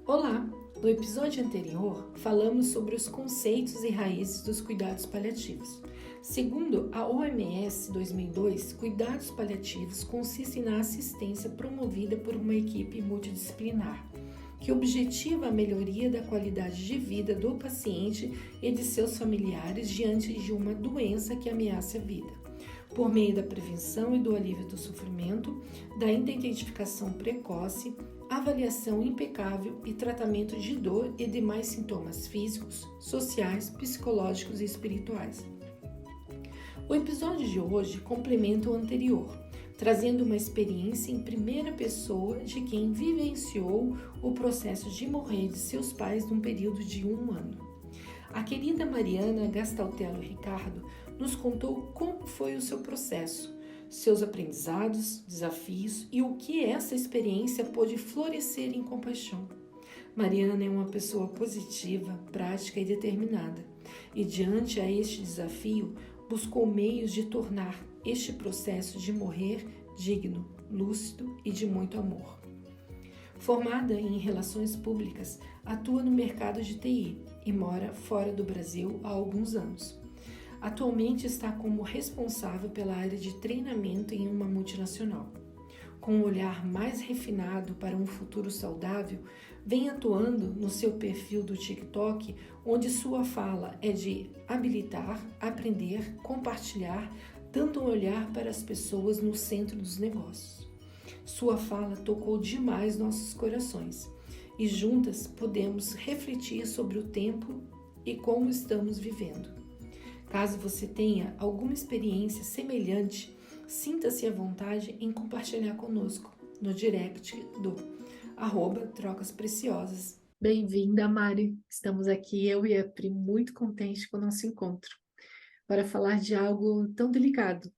Olá! No episódio anterior, falamos sobre os conceitos e raízes dos cuidados paliativos. Segundo a OMS 2002, cuidados paliativos consistem na assistência promovida por uma equipe multidisciplinar, que objetiva a melhoria da qualidade de vida do paciente e de seus familiares diante de uma doença que ameaça a vida, por meio da prevenção e do alívio do sofrimento, da identificação precoce, avaliação impecável e tratamento de dor e demais sintomas físicos, sociais, psicológicos e espirituais. O episódio de hoje complementa o anterior, trazendo uma experiência em primeira pessoa de quem vivenciou o processo de morrer de seus pais num período de 1 ano. A querida Mariana Gastaltello Ricardo nos contou como foi o seu processo, seus aprendizados, desafios e o que essa experiência pôde florescer em compaixão. Mariana é uma pessoa positiva, prática e determinada, e diante a este desafio, buscou meios de tornar este processo de morrer digno, lúcido e de muito amor. Formada em Relações Públicas, atua no mercado de TI e mora fora do Brasil há alguns anos. Atualmente está como responsável pela área de treinamento em uma multinacional. Com um olhar mais refinado para um futuro saudável, vem atuando no seu perfil do TikTok, onde sua fala é de habilitar, aprender, compartilhar, dando um olhar para as pessoas no centro dos negócios. Sua fala tocou demais nossos corações e juntas podemos refletir sobre o tempo e como estamos vivendo. Caso você tenha alguma experiência semelhante, sinta-se à vontade em compartilhar conosco no direct do @trocaspreciosas. Bem-vinda, Mari! Estamos aqui, eu e a Pri, muito contentes com o nosso encontro, para falar de algo tão delicado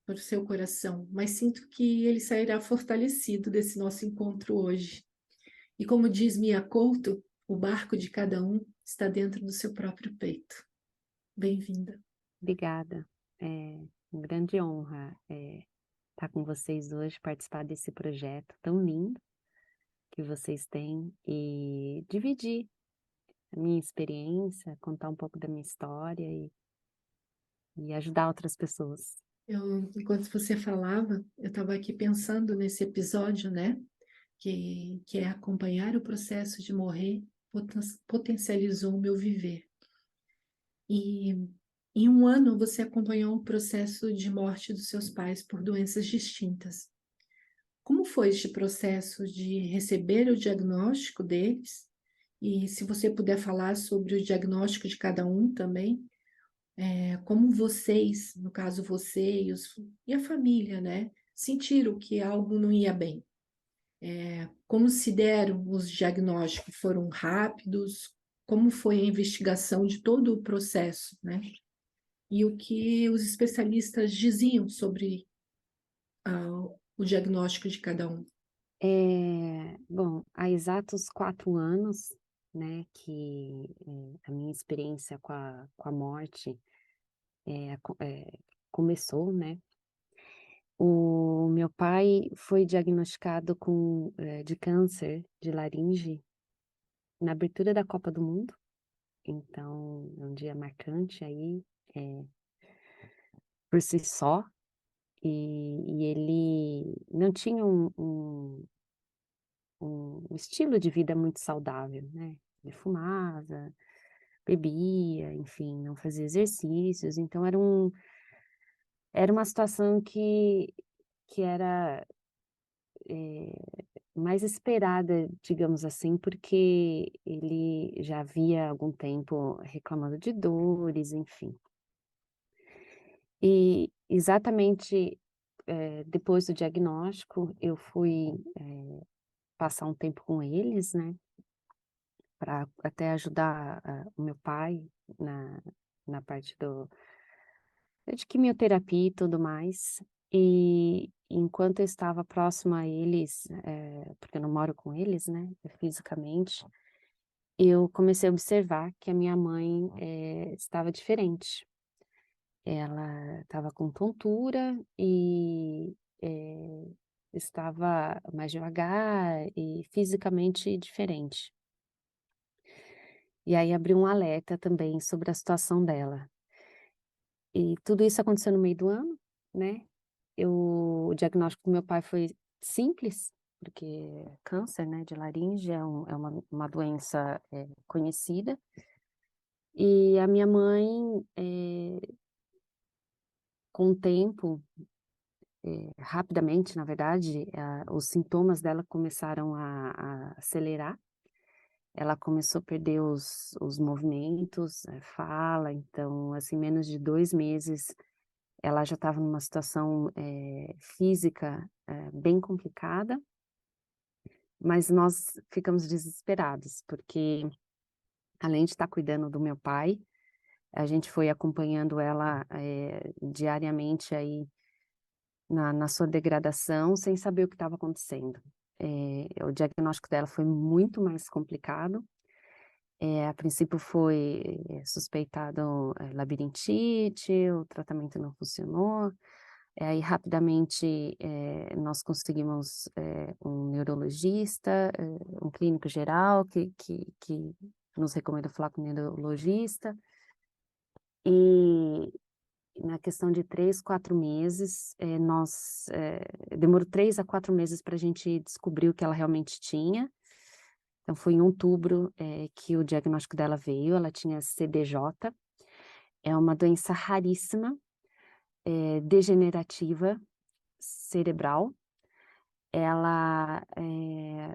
para o seu coração, mas sinto que ele sairá fortalecido desse nosso encontro hoje. E como diz Mia Couto, o barco de cada um está dentro do seu próprio peito. Bem-vinda. Obrigada. É uma grande honra estar com vocês hoje, participar desse projeto tão lindo que vocês têm e dividir a minha experiência, contar um pouco da minha história e ajudar outras pessoas. Enquanto você falava, eu estava aqui pensando nesse episódio, né? Que é acompanhar o processo de morrer potencializou o meu viver. E em 1 ano você acompanhou o processo de morte dos seus pais por doenças distintas. Como foi este processo de receber o diagnóstico deles? E se você puder falar sobre o diagnóstico de cada um também, como vocês, no caso você e a família, né, sentiram que algo não ia bem? Como se deram os diagnósticos? Foram rápidos? Como foi a investigação de todo o processo, né? E o que os especialistas diziam sobre o diagnóstico de cada um? Bom, há exatos 4 anos, né, que a minha experiência com a morte começou, né? O meu pai foi diagnosticado de câncer de laringe na abertura da Copa do Mundo, então é um dia marcante aí, eh, por si só, e ele não tinha um estilo de vida muito saudável, né, ele fumava, bebia, enfim, não fazia exercícios, então era uma situação que era, eh, mais esperada, digamos assim, porque ele já havia algum tempo reclamando de dores, enfim. E exatamente, depois do diagnóstico, eu fui, passar um tempo com eles, né, para até ajudar o meu pai na na parte de quimioterapia e tudo mais. E enquanto eu estava próxima a eles, porque eu não moro com eles, né, fisicamente, eu comecei a observar que a minha mãe, estava diferente. Ela estava com tontura e, estava mais devagar e fisicamente diferente. E aí abriu um alerta também sobre a situação dela. E tudo isso aconteceu no meio do ano, né? O diagnóstico do meu pai foi simples, porque câncer, né, de laringe é uma doença conhecida. E a minha mãe, com o tempo, rapidamente, na verdade, os sintomas dela começaram a acelerar. Ela começou a perder os movimentos, fala, então, assim, menos de 2 meses, ela já estava numa situação física bem complicada, mas nós ficamos desesperados, porque além de estar cuidando do meu pai, a gente foi acompanhando ela diariamente aí na sua degradação, sem saber o que estava acontecendo. O diagnóstico dela foi muito mais complicado. A princípio foi suspeitado labirintite, o tratamento não funcionou. Aí rapidamente nós conseguimos um neurologista, um clínico geral que nos recomenda falar com o neurologista. E na questão de 3, 4 meses, demorou 3 a 4 meses para a gente descobrir o que ela realmente tinha. Então, foi em outubro que o diagnóstico dela veio, ela tinha CDJ, é uma doença raríssima, degenerativa, cerebral. Ela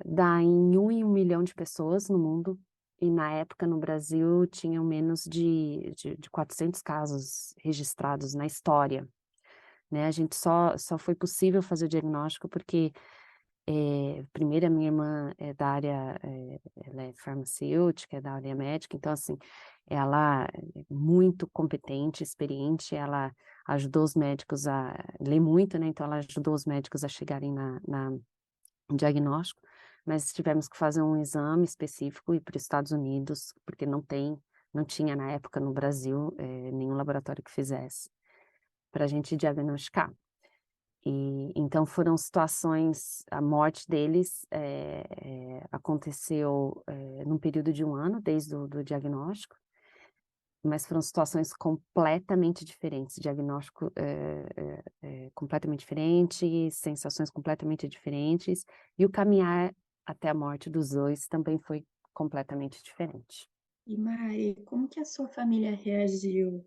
dá em 1 milhão de pessoas no mundo, e na época no Brasil tinham menos de 400 casos registrados na história, né? A gente só foi possível fazer o diagnóstico porque primeiro a minha irmã é da área, ela é farmacêutica, é da área médica, então assim, ela é muito competente, experiente, ela ajudou os médicos a ler muito, né? Então ela ajudou os médicos a chegarem no diagnóstico, mas tivemos que fazer um exame específico e ir para os Estados Unidos, porque não tinha na época no Brasil nenhum laboratório que fizesse, para a gente diagnosticar. E então foram situações, a morte deles aconteceu num período de 1 ano, desde o do diagnóstico, mas foram situações completamente diferentes, diagnóstico completamente diferente, sensações completamente diferentes, e o caminhar até a morte dos dois também foi completamente diferente. E Mari, como que a sua família reagiu?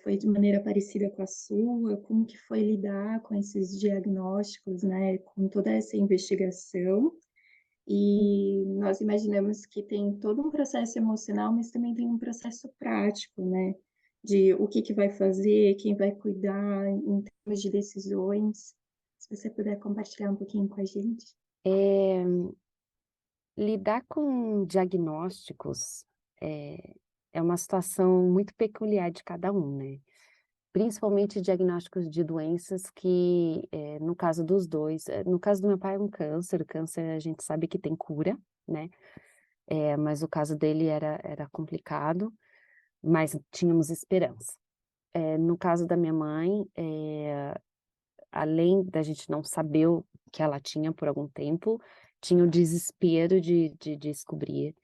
Foi de maneira parecida com a sua? Como que foi lidar com esses diagnósticos, né, com toda essa investigação? E nós imaginamos que tem todo um processo emocional, mas também tem um processo prático, né, de o que que vai fazer, quem vai cuidar, em termos de decisões. Se você puder compartilhar um pouquinho com a gente. Lidar com diagnósticos é uma situação muito peculiar de cada um, né? Principalmente diagnósticos de doenças que, no caso dos dois, no caso do meu pai é um câncer, o câncer a gente sabe que tem cura, né? Mas o caso dele era complicado, mas tínhamos esperança. No caso da minha mãe, além da gente não saber o que ela tinha por algum tempo, tinha o desespero de descobrir.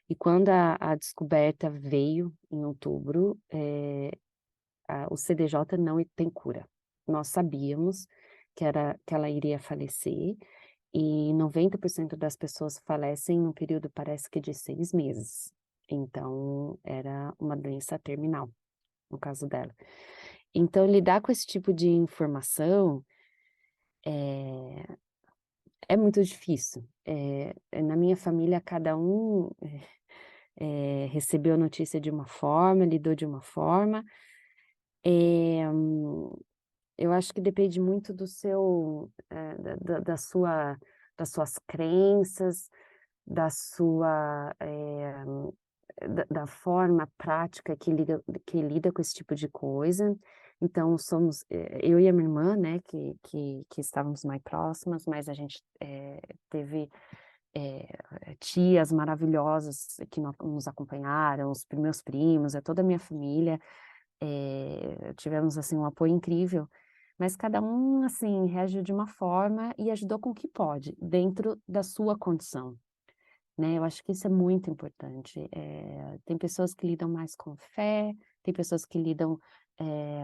E quando a descoberta veio em outubro, o CDJ não tem cura. Nós sabíamos que ela iria falecer, e 90% das pessoas falecem num período, parece que de 6 meses. Então, era uma doença terminal, no caso dela. Então, lidar com esse tipo de informação é muito difícil. Na minha família, cada um recebeu a notícia de uma forma, lidou de uma forma. Eu acho que depende muito do seu, das suas crenças, da sua, da forma prática que lida com esse tipo de coisa. Então, somos eu e a minha irmã, né, que estávamos mais próximas, mas a gente teve tias maravilhosas que nos acompanharam, os meus primos, toda a minha família, tivemos, assim, um apoio incrível, mas cada um, assim, reagiu de uma forma e ajudou com o que pode, dentro da sua condição. né? Eu acho que isso é muito importante. Tem pessoas que lidam mais com fé, tem pessoas que lidam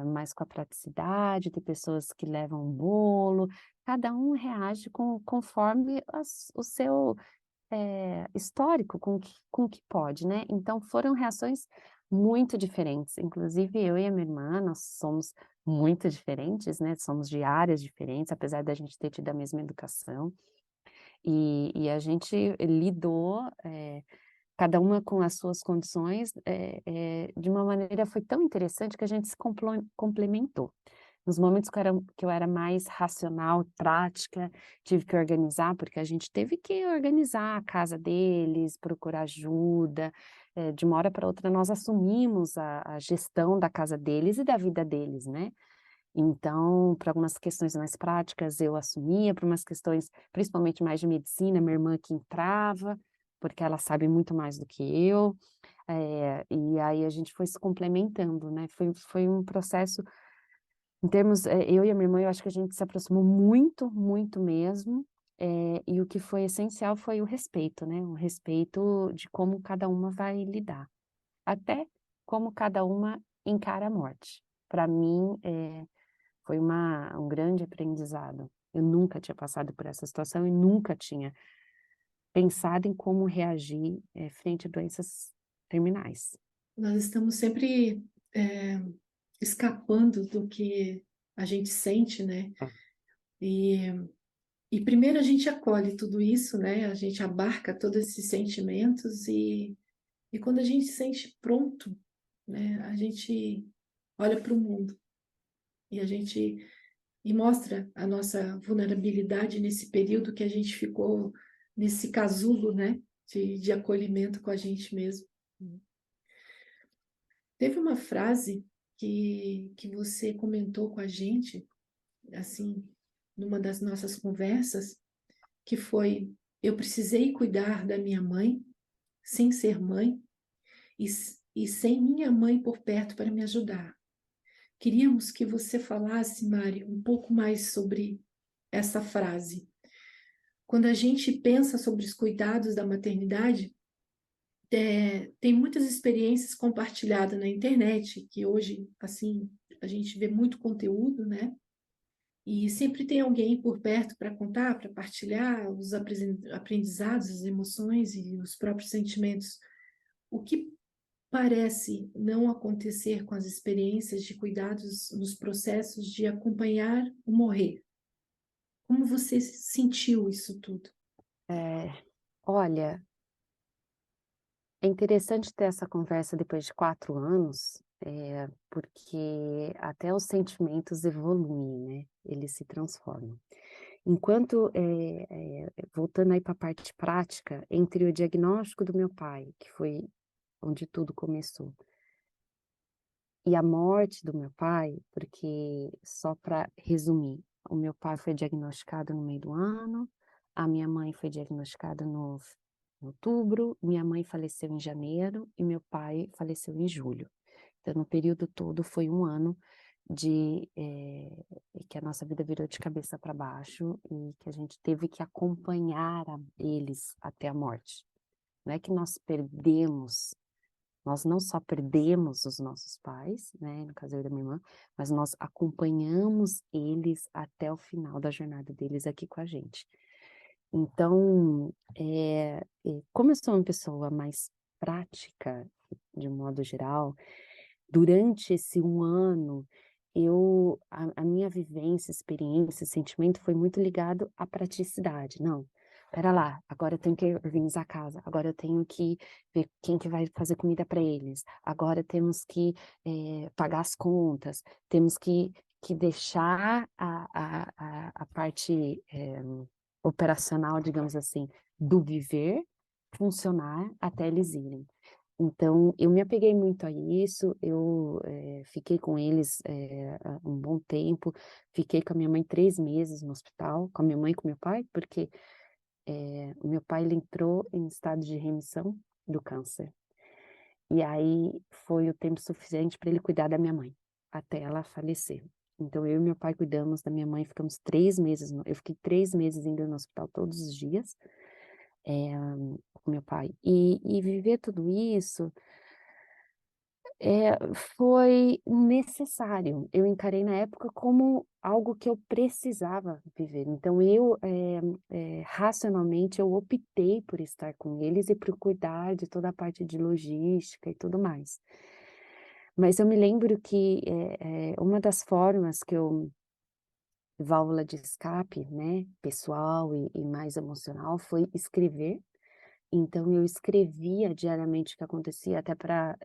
mais com a praticidade, tem pessoas que levam um bolo, cada um reage conforme o seu histórico, com o que pode, né? Então foram reações muito diferentes. Inclusive eu e a minha irmã, nós somos muito diferentes, né? Somos de áreas diferentes, apesar da gente ter tido a mesma educação. E a gente lidou, cada uma com as suas condições, de uma maneira foi tão interessante que a gente se complementou. Nos momentos que eu era mais racional, prática, tive que organizar, porque a gente teve que organizar a casa deles, procurar ajuda. De uma hora para outra, nós assumimos a gestão da casa deles e da vida deles, né? Então, para algumas questões mais práticas, eu assumia, para umas questões, principalmente mais de medicina, minha irmã que entrava, porque ela sabe muito mais do que eu. E aí a gente foi se complementando, né? Foi um processo em termos, eu e a minha irmã, eu acho que a gente se aproximou muito, muito mesmo, e o que foi essencial foi o respeito, né, o respeito de como cada uma vai lidar, até como cada uma encara a morte. Para mim, foi um grande aprendizado. Eu nunca tinha passado por essa situação e nunca tinha pensado em como reagir, frente a doenças terminais. Nós estamos sempre escapando do que a gente sente, né? É. E primeiro a gente acolhe tudo isso, né? A gente abarca todos esses sentimentos e quando a gente se sente pronto, né? A gente olha para o mundo e a gente mostra a nossa vulnerabilidade nesse período que a gente ficou nesse casulo, né? De acolhimento com a gente mesmo. Teve uma frase que você comentou com a gente, assim, numa das nossas conversas, que foi: eu precisei cuidar da minha mãe sem ser mãe e, e sem minha mãe por perto para me ajudar. Queríamos que você falasse, Mari, um pouco mais sobre essa frase. Quando a gente pensa sobre os cuidados da maternidade, tem muitas experiências compartilhadas na internet, que hoje, assim, a gente vê muito conteúdo, né? E sempre tem alguém por perto para contar, para partilhar os aprendizados, as emoções e os próprios sentimentos. O que parece não acontecer com as experiências de cuidados nos processos de acompanhar o morrer? Como você sentiu isso tudo? Olha, é interessante ter essa conversa depois de 4 anos, porque até os sentimentos evoluem, né? Eles se transformam. Enquanto, voltando aí para a parte prática, entre o diagnóstico do meu pai, que foi onde tudo começou, e a morte do meu pai, porque, só para resumir, o meu pai foi diagnosticado no meio do ano, a minha mãe foi diagnosticada em outubro, minha mãe faleceu em janeiro e meu pai faleceu em julho. Então, no período todo, foi um ano que a nossa vida virou de cabeça para baixo e que a gente teve que acompanhar eles até a morte. Não é que nós não só perdemos os nossos pais, né, no caso eu e da minha irmã, mas nós acompanhamos eles até o final da jornada deles aqui com a gente. Então, como eu sou uma pessoa mais prática, de um modo geral, durante esse um ano, a minha vivência, experiência, sentimento foi muito ligado à praticidade. Não, espera lá, agora eu tenho que organizar a casa, agora eu tenho que ver quem que vai fazer comida para eles, agora temos que pagar as contas, temos que deixar a parte operacional, digamos assim, do viver funcionar até eles irem. Então, eu me apeguei muito a isso, eu fiquei com eles um bom tempo, fiquei com a minha mãe 3 meses no hospital, com a minha mãe e com meu pai, porque o meu pai ele entrou em estado de remissão do câncer. E aí foi o tempo suficiente para ele cuidar da minha mãe, até ela falecer. Então, eu e meu pai cuidamos da minha mãe, ficamos 3 meses, eu fiquei 3 meses indo no hospital todos os dias, com meu pai. E viver tudo isso foi necessário. Eu encarei na época como algo que eu precisava viver. Então racionalmente, eu optei por estar com eles e por cuidar de toda a parte de logística e tudo mais. Mas eu me lembro que uma das formas que eu válvula de escape, né, pessoal e mais emocional, foi escrever. Então eu escrevia diariamente o que acontecia, até para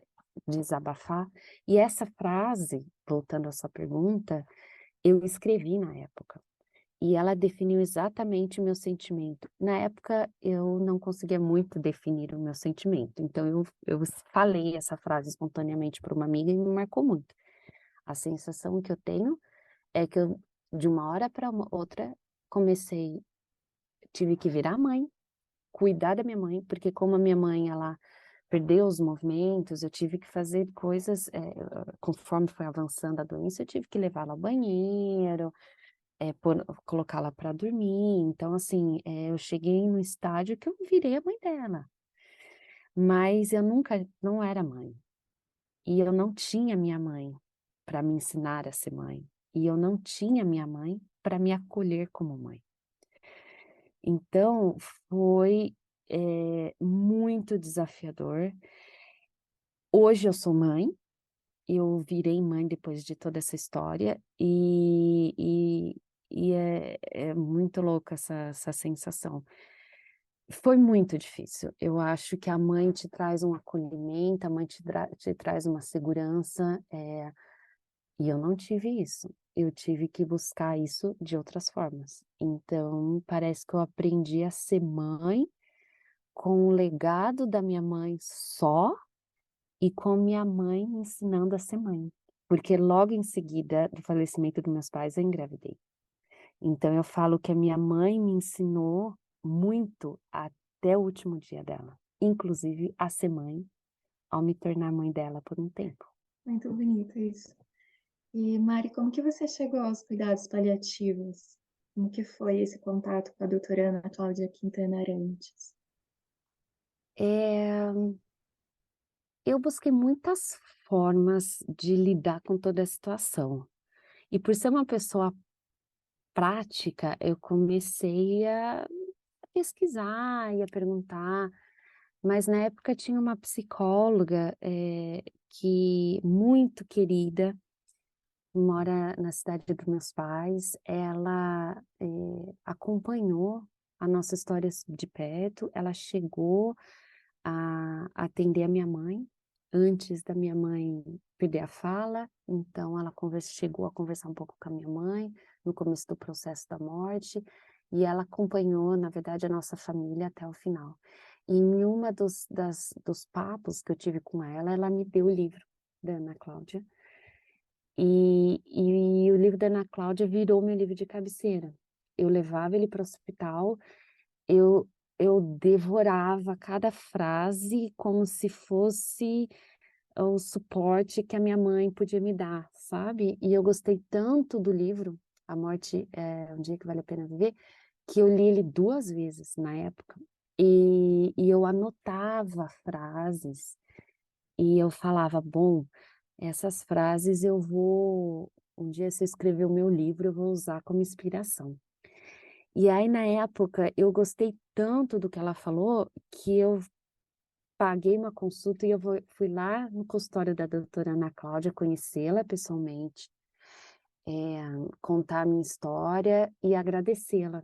desabafar. E essa frase, voltando à sua pergunta, eu escrevi na época. E ela definiu exatamente o meu sentimento. Na época, eu não conseguia muito definir o meu sentimento. Então, eu falei essa frase espontaneamente para uma amiga e me marcou muito. A sensação que eu tenho é que eu, de uma hora para outra, tive que virar mãe, cuidar da minha mãe, porque como a minha mãe, ela perdeu os movimentos, eu tive que fazer coisas, conforme foi avançando a doença, eu tive que levá-la ao banheiro, colocá-la para dormir. Então, assim, eu cheguei no estágio que eu virei a mãe dela, mas eu nunca, não era mãe, e eu não tinha minha mãe para me ensinar a ser mãe, e eu não tinha minha mãe para me acolher como mãe. Então, foi muito desafiador. Hoje eu sou mãe, eu virei mãe depois de toda essa história, e é muito louca essa sensação. Foi muito difícil. Eu acho que a mãe te traz um acolhimento, a mãe te traz uma segurança, e eu não tive isso. Eu tive que buscar isso de outras formas. Então, parece que eu aprendi a ser mãe com o legado da minha mãe só, e com minha mãe me ensinando a ser mãe. Porque logo em seguida do falecimento dos meus pais, eu engravidei. Então eu falo que a minha mãe me ensinou muito até o último dia dela, inclusive a ser mãe, ao me tornar mãe dela por um tempo. Muito bonito isso. E Mari, como que você chegou aos cuidados paliativos? Como que foi esse contato com a doutora Ana Cláudia Quintana Arantes? Eu busquei muitas formas de lidar com toda a situação. E por ser uma pessoa prática, eu comecei a pesquisar e a perguntar, mas na época tinha uma psicóloga que muito querida, mora na cidade dos meus pais, ela acompanhou a nossa história de perto, ela chegou a atender a minha mãe, antes da minha mãe perder a fala, então ela chegou a conversar um pouco com a minha mãe, no começo do processo da morte, e ela acompanhou, na verdade, a nossa família até o final. E em uma dos papos que eu tive com ela, ela me deu o livro da Ana Cláudia, e o livro da Ana Cláudia virou meu livro de cabeceira. Eu levava ele para o hospital, eu, eu devorava cada frase como se fosse o suporte que a minha mãe podia me dar, sabe? E eu gostei tanto do livro, A Morte é um Dia que Vale a Pena Viver, que eu li ele 2 vezes na época. E eu anotava frases, e eu falava, bom, essas frases um dia se eu escrever o meu livro, eu vou usar como inspiração. E aí, na época, eu gostei tanto do que ela falou, que eu paguei uma consulta e fui lá no consultório da doutora Ana Cláudia, conhecê-la pessoalmente, contar a minha história e agradecê-la.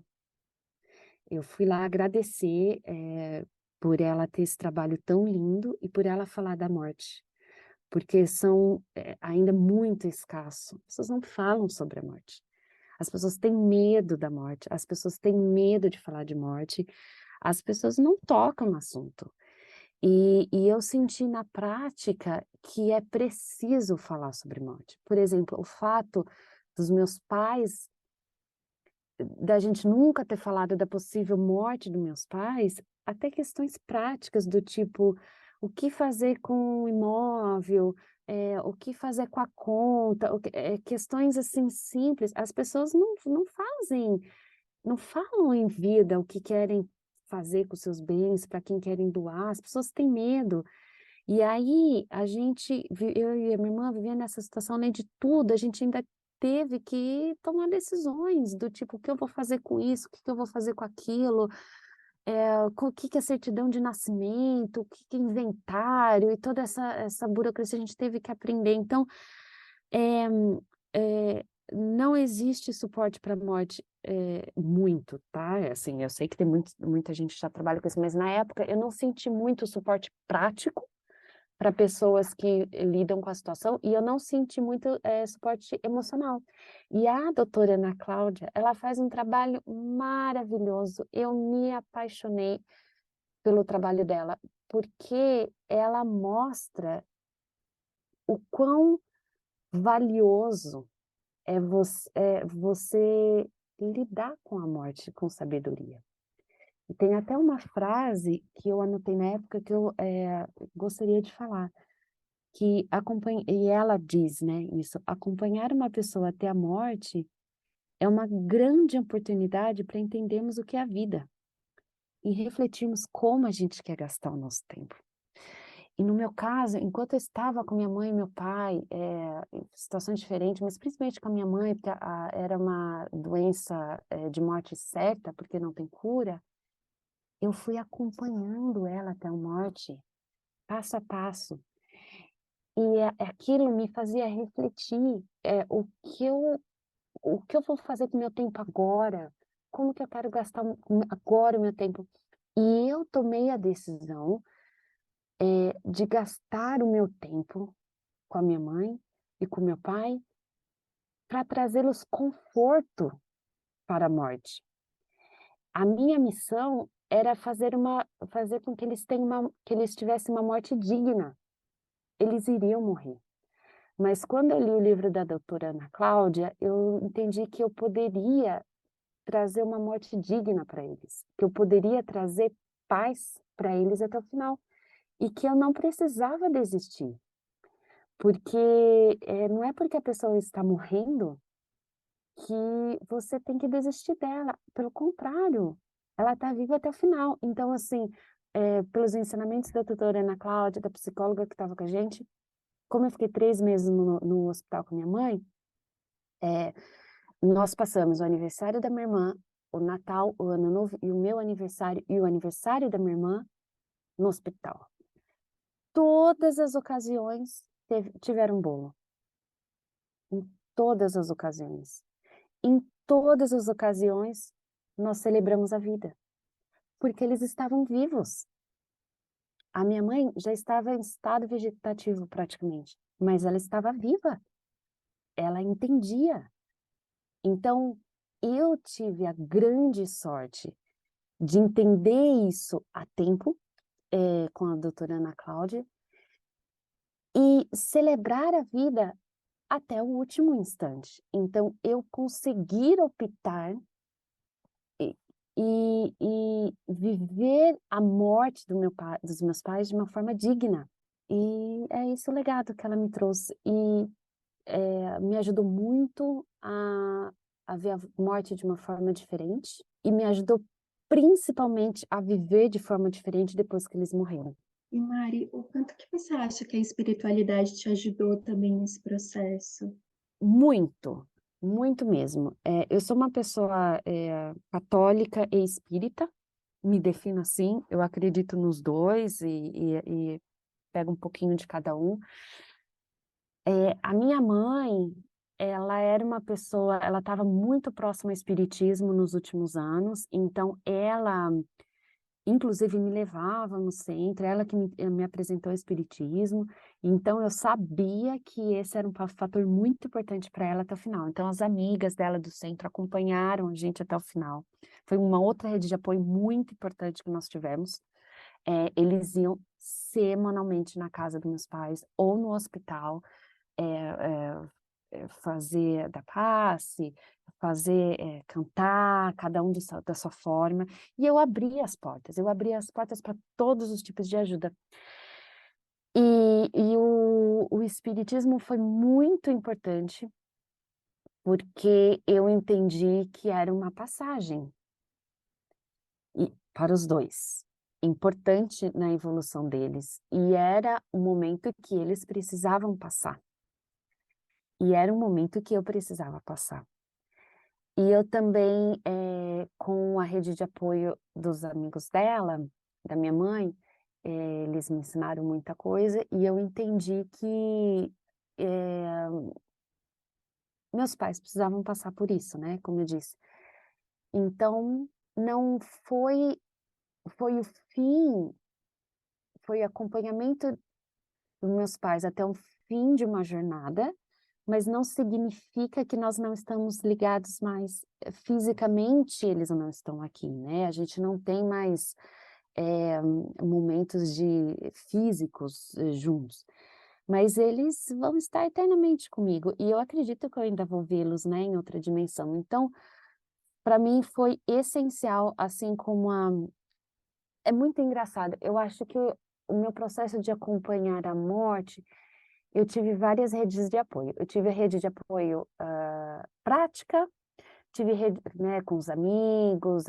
Eu fui lá agradecer, por ela ter esse trabalho tão lindo e por ela falar da morte, porque são ainda muito escasso. As pessoas não falam sobre a morte. As pessoas têm medo da morte, as pessoas têm medo de falar de morte, as pessoas não tocam no assunto. E eu senti na prática que é preciso falar sobre morte. Por exemplo, o fato dos meus pais, da gente nunca ter falado da possível morte dos meus pais, até questões práticas do tipo, o que fazer com o imóvel, o que fazer com a conta, questões assim simples. As pessoas não falam em vida o que querem fazer com os seus bens, para quem querem doar, as pessoas têm medo. E aí, eu e a minha irmã vivendo nessa situação, além de tudo, a gente ainda teve que tomar decisões do tipo, o que eu vou fazer com isso, o que eu vou fazer com aquilo, o que é certidão de nascimento, o que é inventário, e toda essa burocracia a gente teve que aprender. Então, é, é, não existe suporte para a morte muito, tá? Assim, eu sei que tem muita gente que já trabalha com isso, mas na época eu não senti muito suporte prático para pessoas que lidam com a situação, e eu não senti muito suporte emocional. E a doutora Ana Cláudia, ela faz um trabalho maravilhoso. Eu me apaixonei pelo trabalho dela, porque ela mostra o quão valioso é você lidar com a morte com sabedoria. E tem até uma frase que eu anotei na época que eu gostaria de falar, e ela diz, né, isso, acompanhar uma pessoa até a morte é uma grande oportunidade para entendermos o que é a vida e refletirmos como a gente quer gastar o nosso tempo. E no meu caso, enquanto eu estava com minha mãe e meu pai, em situações diferentes, mas principalmente com a minha mãe, porque era uma doença de morte certa, porque não tem cura, eu fui acompanhando ela até a morte, passo a passo. E aquilo me fazia refletir, o que eu vou fazer com o meu tempo agora? Como que eu quero gastar agora o meu tempo? E eu tomei a decisão, de gastar o meu tempo com a minha mãe e com meu pai para trazê-los conforto para a morte. A minha missão era fazer com que que eles tivessem uma morte digna. Eles iriam morrer. Mas quando eu li o livro da doutora Ana Cláudia, eu entendi que eu poderia trazer uma morte digna para eles, que eu poderia trazer paz para eles até o final, e que eu não precisava desistir, porque não é porque a pessoa está morrendo que você tem que desistir dela, pelo contrário, ela está viva até o final. Então, assim, pelos ensinamentos da doutora Ana Cláudia, da psicóloga que estava com a gente, como eu fiquei 3 meses no hospital com minha mãe, nós passamos o aniversário da minha irmã, o Natal, o Ano Novo e o meu aniversário e o aniversário da minha irmã no hospital. Todas as ocasiões tiveram bolo. Em todas as ocasiões. Em todas as ocasiões, nós celebramos a vida. Porque eles estavam vivos. A minha mãe já estava em estado vegetativo praticamente, mas ela estava viva. Ela entendia. Então, eu tive a grande sorte de entender isso a tempo, com a doutora Ana Cláudia, e celebrar a vida até o último instante. Então, eu conseguir optar e viver a morte dos meus pais de uma forma digna. E é esse o legado que ela me trouxe. E me ajudou muito a ver a morte de uma forma diferente. E me ajudou principalmente a viver de forma diferente depois que eles morreram. E Mari, o quanto que você acha que a espiritualidade te ajudou também nesse processo? Muito, muito mesmo. Eu sou uma pessoa católica e espírita, me defino assim, eu acredito nos dois e pego um pouquinho de cada um. A minha mãe, ela era uma pessoa, ela estava muito próxima ao espiritismo nos últimos anos, então ela inclusive me levava no centro, ela que me apresentou o espiritismo, então eu sabia que esse era um fator muito importante para ela até o final. Então as amigas dela do centro acompanharam a gente até o final. Foi uma outra rede de apoio muito importante que nós tivemos. Eles iam semanalmente na casa dos meus pais ou no hospital, fazer da passe, cantar, cada um da sua forma, e eu abria as portas para todos os tipos de ajuda. E o espiritismo foi muito importante, porque eu entendi que era uma passagem. e para os dois, importante na evolução deles, e era o momento que eles precisavam passar, e era um momento que eu precisava passar. E eu também, com a rede de apoio dos amigos dela, da minha mãe, eles me ensinaram muita coisa, e eu entendi que meus pais precisavam passar por isso, né, como eu disse. Então, não foi o fim, foi acompanhamento dos meus pais até o fim de uma jornada, mas não significa que nós não estamos ligados mais fisicamente, eles não estão aqui, né? A gente não tem mais momentos físicos juntos, mas eles vão estar eternamente comigo, e eu acredito que eu ainda vou vê-los, né, em outra dimensão. Então, para mim foi essencial, assim como é muito engraçado, eu acho que o meu processo de acompanhar a morte, eu tive várias redes de apoio. Eu tive a rede de apoio prática, tive rede, né, com os amigos,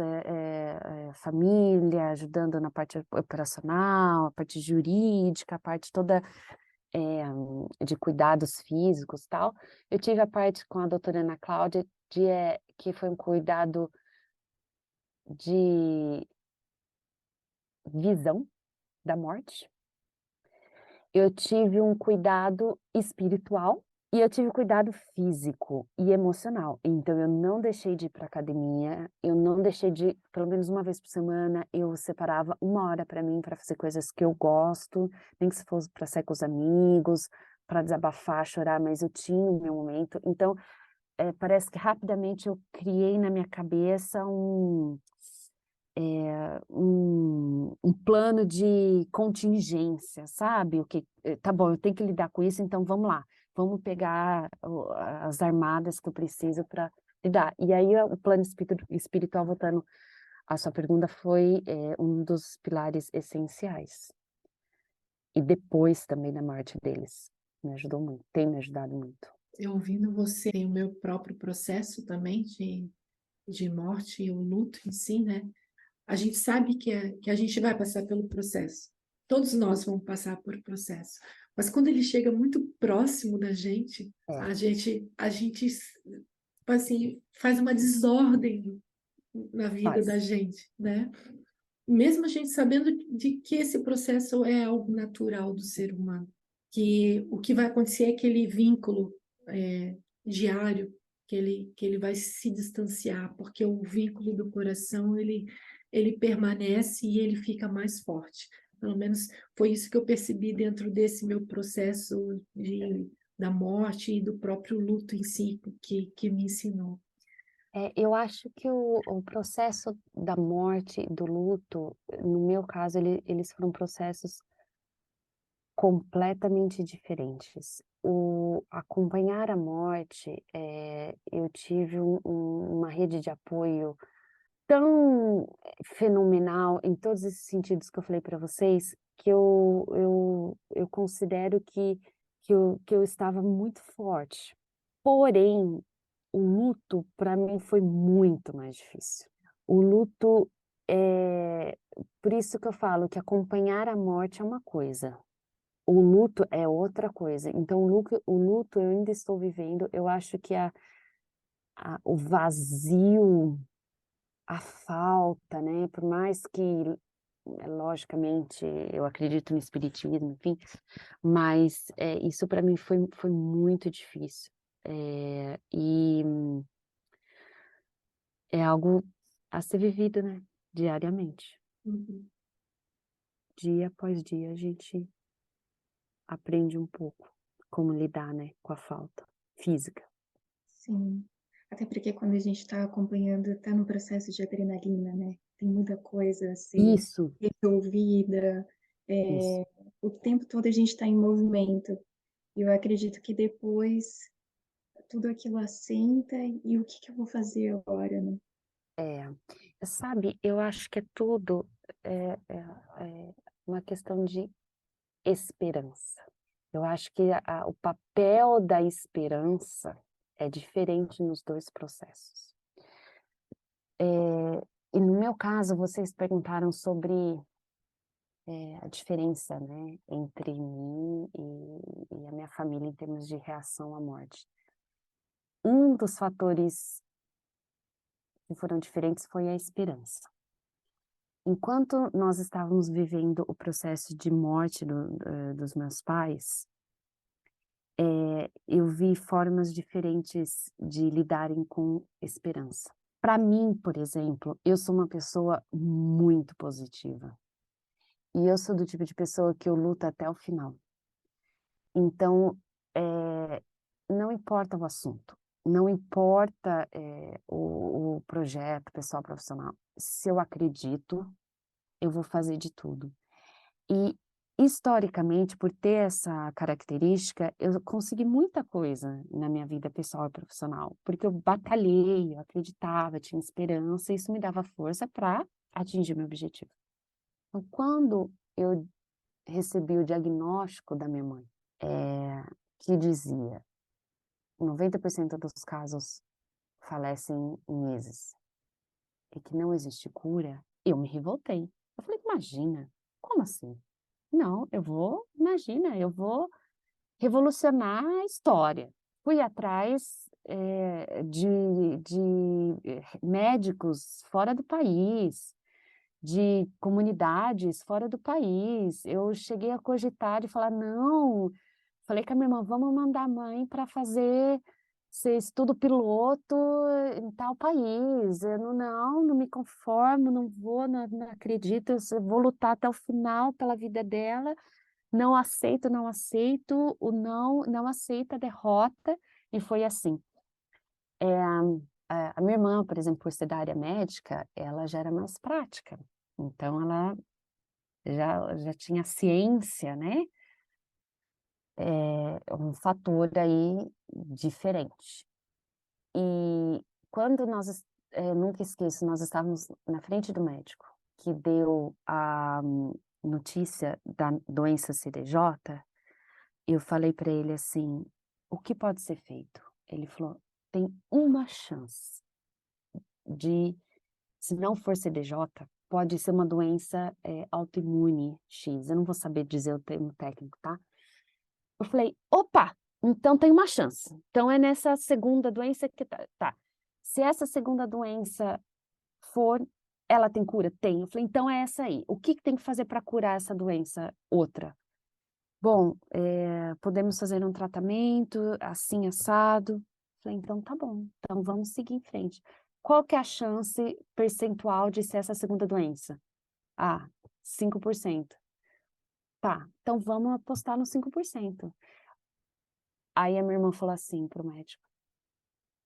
família, ajudando na parte operacional, a parte jurídica, a parte toda de cuidados físicos e tal. Eu tive a parte com a doutora Ana Cláudia, que foi um cuidado de visão da morte. Eu tive um cuidado espiritual e eu tive cuidado físico e emocional. Então, eu não deixei de ir para academia, eu não deixei de, pelo menos uma vez por semana, eu separava 1 hora para mim, para fazer coisas que eu gosto, nem que se fosse para sair com os amigos, para desabafar, chorar, mas eu tinha o meu momento. Então, parece que rapidamente eu criei na minha cabeça um plano de contingência, sabe? Tá bom, eu tenho que lidar com isso, então vamos lá, vamos pegar as armadas que eu preciso para lidar. E aí o plano espiritual, voltando à sua pergunta, foi um dos pilares essenciais. E depois também da morte deles, me ajudou muito, tem me ajudado muito. Eu ouvindo você, tem o meu próprio processo também de morte e o luto em si, né? A gente sabe que a gente vai passar pelo processo. Todos nós vamos passar por processo. Mas quando ele chega muito próximo da gente, a gente tipo assim, faz uma desordem na vida da Faz. gente, né? Mesmo a gente sabendo de que esse processo é algo natural do ser humano, que o que vai acontecer é aquele vínculo diário, que ele vai se distanciar, porque o vínculo do coração, ele permanece e ele fica mais forte. Pelo menos foi isso que eu percebi dentro desse meu processo da morte e do próprio luto em si, que me ensinou. Eu acho que o processo da morte, do luto, no meu caso, eles foram processos completamente diferentes. O acompanhar a morte, eu tive uma rede de apoio tão fenomenal em todos esses sentidos que eu falei para vocês, que eu considero que eu estava muito forte. Porém, o luto para mim foi muito mais difícil. O luto por isso que eu falo que acompanhar a morte é uma coisa, o luto é outra coisa. Então o luto eu ainda estou vivendo, eu acho que o vazio, a falta, né, por mais que, logicamente, eu acredito no espiritismo, enfim, mas, isso para mim foi muito difícil. E é algo a ser vivido, né, diariamente. Uhum. Dia após dia a gente aprende um pouco como lidar, né, com a falta física. Sim. Até porque quando a gente está acompanhando, está no processo de adrenalina, né? Tem muita coisa a ser Isso, resolvida, isso. o tempo todo a gente está em movimento. E eu acredito que depois tudo aquilo assenta e o que que eu vou fazer agora, né? Sabe, eu acho que é tudo uma questão de esperança. Eu acho que o papel da esperança é diferente nos dois processos. E no meu caso, vocês perguntaram sobre a diferença, né, entre mim e a minha família em termos de reação à morte. Um dos fatores que foram diferentes foi a esperança. Enquanto nós estávamos vivendo o processo de morte dos meus pais, eu vi formas diferentes de lidarem com esperança. Para mim, por exemplo, eu sou uma pessoa muito positiva. E eu sou do tipo de pessoa que eu luto até o final. Então, não importa o assunto, não importa o projeto pessoal profissional. Se eu acredito, eu vou fazer de tudo. E, historicamente, por ter essa característica, eu consegui muita coisa na minha vida pessoal e profissional, porque eu batalhei, eu acreditava, tinha esperança, e isso me dava força para atingir meu objetivo. Então, quando eu recebi o diagnóstico da minha mãe, que dizia 90% dos casos falecem em meses e que não existe cura, eu me revoltei. Eu falei, imagina, como assim? Não, imagina, eu vou revolucionar a história. Fui atrás de médicos fora do país, de comunidades fora do país. Eu cheguei a cogitar de falar, não, falei com a minha irmã, vamos mandar a mãe para fazer esse estudo piloto em tal país. Eu não me conformo, não vou, não acredito, eu vou lutar até o final pela vida dela. Não aceito, não aceita a derrota, e foi assim. A minha irmã, por exemplo, por ser da área médica, ela já era mais prática, então ela já tinha ciência, né? Um fator aí diferente. E quando nunca esqueço, nós estávamos na frente do médico, que deu a notícia da doença CDJ, eu falei para ele assim, o que pode ser feito? Ele falou, tem uma chance se não for CDJ, pode ser uma doença autoimune X, eu não vou saber dizer o termo técnico, tá? Eu falei, opa, então tem uma chance. Então é nessa segunda doença que tá. Se essa segunda doença for, ela tem cura? Tem. Eu falei, então é essa aí. O que tem que fazer para curar essa doença outra? Bom, podemos fazer um tratamento assim, assado. Eu falei, então tá bom. Então vamos seguir em frente. Qual que é a chance percentual de ser essa segunda doença? 5%. Tá, então vamos apostar no 5%. Aí a minha irmã falou assim pro médico,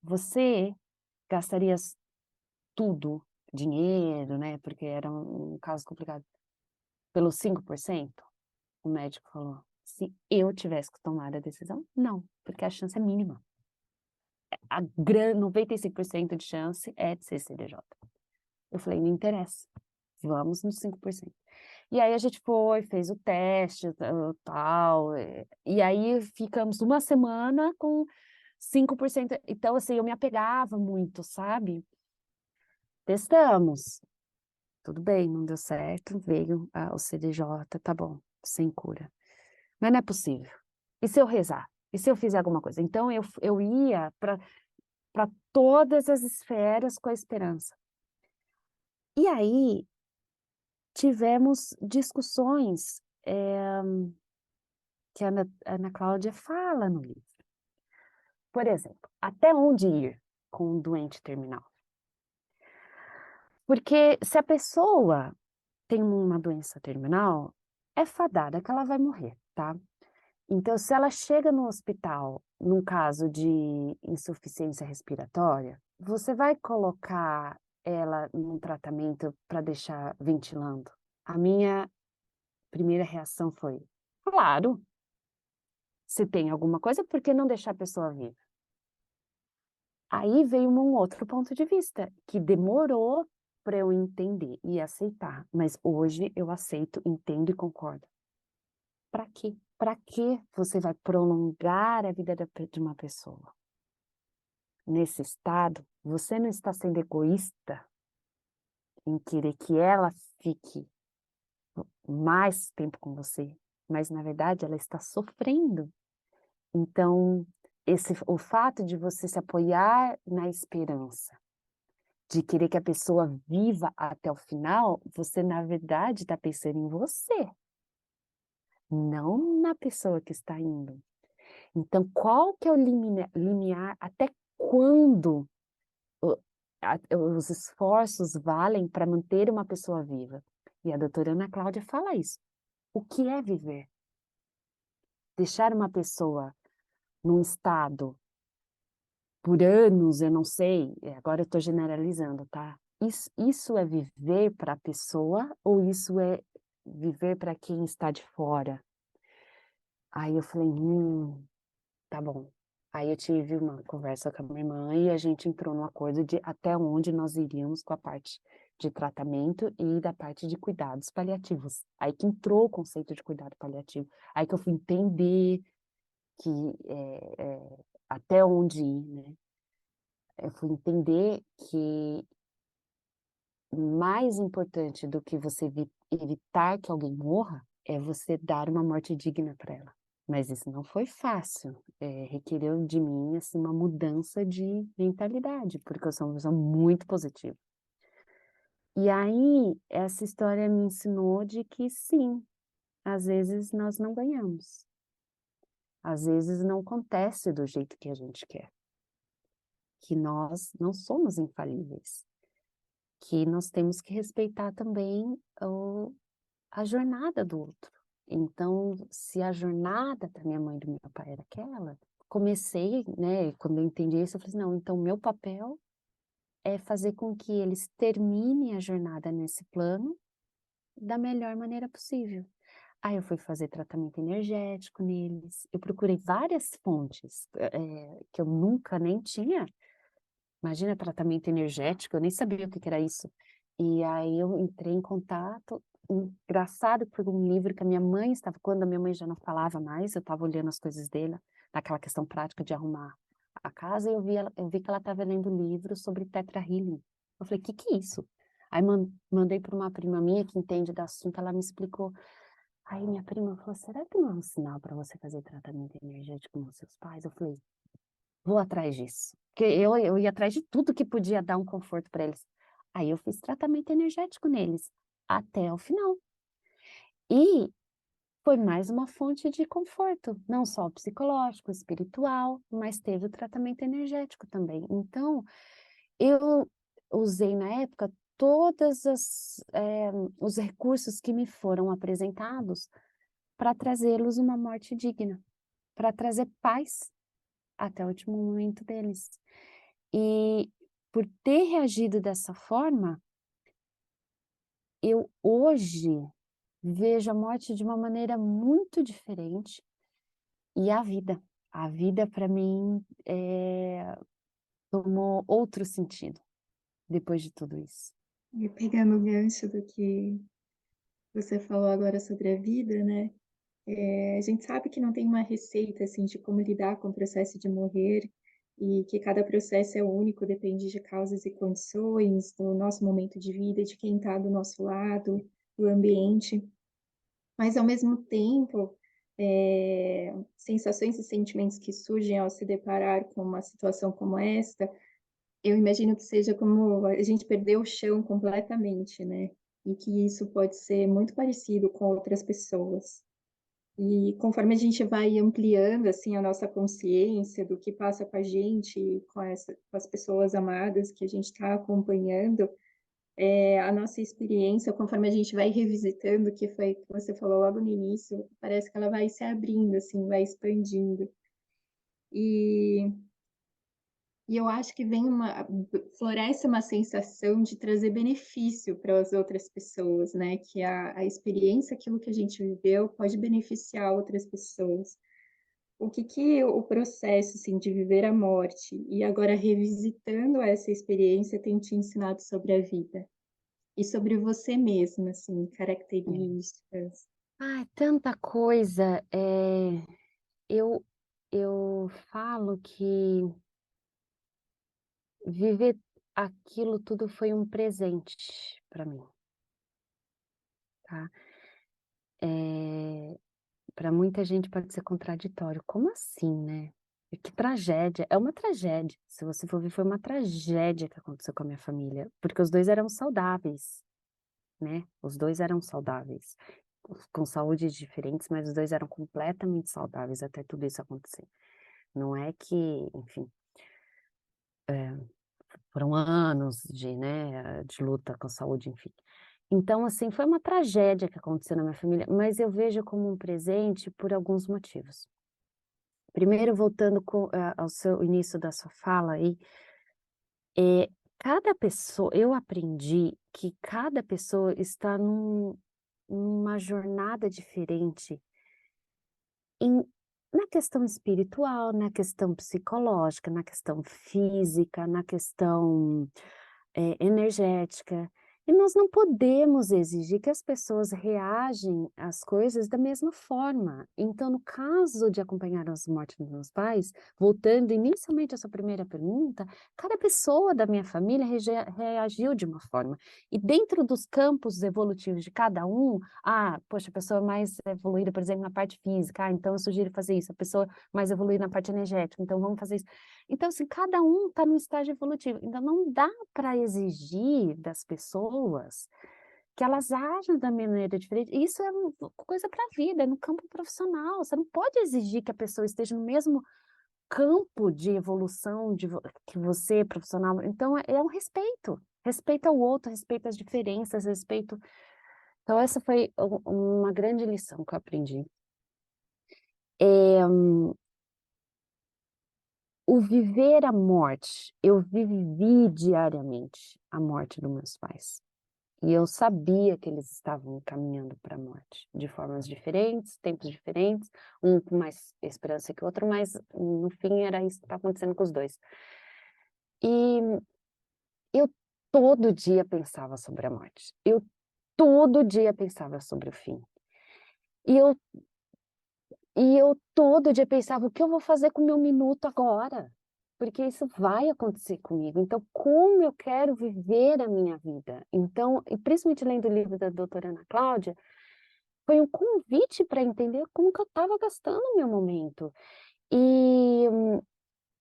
você gastaria tudo, dinheiro, né, porque era um caso complicado, pelos 5%? O médico falou, se eu tivesse que tomar a decisão, não, porque a chance é mínima. 95% de chance é de ser CDJ. Eu falei, não interessa, vamos nos 5%. E aí a gente fez o teste, tal, e aí ficamos uma semana com 5%. Então, assim, eu me apegava muito, sabe? Testamos. Tudo bem, não deu certo, veio o CDJ, tá bom, sem cura. Mas não é possível. E se eu rezar? E se eu fizer alguma coisa? Então, eu ia para todas as esferas com a esperança. E aí, tivemos discussões que a Ana Cláudia fala no livro. Por exemplo, até onde ir com um doente terminal? Porque se a pessoa tem uma doença terminal, é fadada que ela vai morrer, tá? Então, se ela chega no hospital, num caso de insuficiência respiratória, você vai colocar ela num tratamento para deixar ventilando? A minha primeira reação foi, claro, se tem alguma coisa, por que não deixar a pessoa viva? Aí veio um outro ponto de vista, que demorou para eu entender e aceitar, mas hoje eu aceito, entendo e concordo. Para quê? Para que você vai prolongar a vida de uma pessoa? Nesse estado, você não está sendo egoísta em querer que ela fique mais tempo com você, mas na verdade ela está sofrendo. Então, o fato de você se apoiar na esperança, de querer que a pessoa viva até o final, você na verdade está pensando em você, não na pessoa que está indo. Então, qual que é o limiar, até quando o- os esforços valem para manter uma pessoa viva? E a doutora Ana Cláudia fala isso. O que é viver? Deixar uma pessoa num estado por anos, eu não sei, agora eu estou generalizando, tá? Isso é viver para a pessoa ou isso é viver para quem está de fora? Aí eu falei, tá bom. Aí eu tive uma conversa com a minha irmã e a gente entrou num acordo de até onde nós iríamos com a parte de tratamento e da parte de cuidados paliativos. Aí que entrou o conceito de cuidado paliativo. Aí que eu fui entender que até onde ir, né? Eu fui entender que mais importante do que você evitar que alguém morra é você dar uma morte digna para ela. Mas isso não foi fácil, requereu de mim assim, uma mudança de mentalidade, porque eu sou uma pessoa muito positiva. E aí, essa história me ensinou de que sim, às vezes nós não ganhamos, às vezes não acontece do jeito que a gente quer, que nós não somos infalíveis, que nós temos que respeitar também a jornada do outro. Então, se a jornada da minha mãe e do meu pai era aquela, comecei, né, quando eu entendi isso, eu falei assim, não, então meu papel é fazer com que eles terminem a jornada nesse plano da melhor maneira possível. Aí eu fui fazer tratamento energético neles, eu procurei várias fontes que eu nunca nem tinha. Imagina tratamento energético, eu nem sabia o que era isso. E aí eu entrei em contato, engraçado por um livro que a minha mãe estava, quando a minha mãe já não falava mais, eu estava olhando as coisas dela, naquela questão prática de arrumar a casa, e eu vi que ela estava lendo um livro sobre Theta Healing. Eu falei, que é isso? Aí mandei para uma prima minha que entende do assunto, ela me explicou. Aí minha prima falou, será que não é um sinal para você fazer tratamento energético com os seus pais? Eu falei, vou atrás disso. Porque eu ia atrás de tudo que podia dar um conforto para eles. Aí eu fiz tratamento energético neles, até o final. E foi mais uma fonte de conforto, não só psicológico, espiritual, mas teve o tratamento energético também. Então, eu usei na época todos os recursos que me foram apresentados para trazê-los uma morte digna, para trazer paz até o último momento deles. E por ter reagido dessa forma, eu hoje vejo a morte de uma maneira muito diferente e a vida. A vida, para mim, tomou outro sentido depois de tudo isso. E pegando o gancho do que você falou agora sobre a vida, né? A gente sabe que não tem uma receita assim de como lidar com o processo de morrer e que cada processo é único, depende de causas e condições, do nosso momento de vida, de quem está do nosso lado, do ambiente. Mas ao mesmo tempo, sensações e sentimentos que surgem ao se deparar com uma situação como esta, eu imagino que seja como a gente perdeu o chão completamente, né? E que isso pode ser muito parecido com outras pessoas. E conforme a gente vai ampliando assim a nossa consciência do que passa com a gente, com as pessoas amadas que a gente está acompanhando, a nossa experiência, conforme a gente vai revisitando, que foi que você falou logo no início, parece que ela vai se abrindo, assim, vai expandindo. E, e eu acho que floresce uma sensação de trazer benefício para as outras pessoas, né? Que a experiência, aquilo que a gente viveu, pode beneficiar outras pessoas. O que o processo, assim, de viver a morte e agora revisitando essa experiência tem te ensinado sobre a vida? E sobre você mesma, assim, É. características. Ai, tanta coisa. Eu falo que viver. aquilo tudo foi um presente para mim, tá? Para muita gente pode ser contraditório. Como assim, né? Que tragédia. É uma tragédia. Se você for ver, foi uma tragédia que aconteceu com a minha família, porque os dois eram saudáveis, né? Os dois eram saudáveis, com saúdes diferentes, mas os dois eram completamente saudáveis até tudo isso acontecer. Não é que, enfim, foram anos de, né, de luta com a saúde, enfim. Então, assim, foi uma tragédia que aconteceu na minha família, mas eu vejo como um presente por alguns motivos. Primeiro, voltando ao seu início da sua fala aí, cada pessoa, eu aprendi que cada pessoa está numa jornada diferente em, na questão espiritual, na questão psicológica, na questão física, na questão energética. E nós não podemos exigir que as pessoas reagem às coisas da mesma forma. Então, no caso de acompanhar as mortes dos meus pais, voltando inicialmente à sua primeira pergunta, cada pessoa da minha família reagiu de uma forma. E dentro dos campos evolutivos de cada um, poxa, a pessoa mais evoluída, por exemplo, na parte física, então eu sugiro fazer isso. A pessoa mais evoluída na parte energética, então vamos fazer isso. Então, assim, cada um está num estágio evolutivo. Então, não dá para exigir das pessoas que elas ajam da maneira diferente. Isso é uma coisa para a vida, é no campo profissional. Você não pode exigir que a pessoa esteja no mesmo campo de evolução que você, profissional. Então, é um respeito. Respeito ao outro, respeito às diferenças, respeito... Então, essa foi uma grande lição que eu aprendi. O viver a morte, eu vivi diariamente a morte dos meus pais. E eu sabia que eles estavam caminhando para a morte, de formas diferentes, tempos diferentes, um com mais esperança que o outro, mas no fim era isso que estava acontecendo com os dois. E eu todo dia pensava sobre a morte, eu todo dia pensava sobre o fim. E eu, e eu todo dia pensava, o que eu vou fazer com o meu minuto agora? Porque isso vai acontecer comigo. Então, como eu quero viver a minha vida? Então, e principalmente lendo o livro da doutora Ana Cláudia, foi um convite para entender como que eu estava gastando o meu momento. E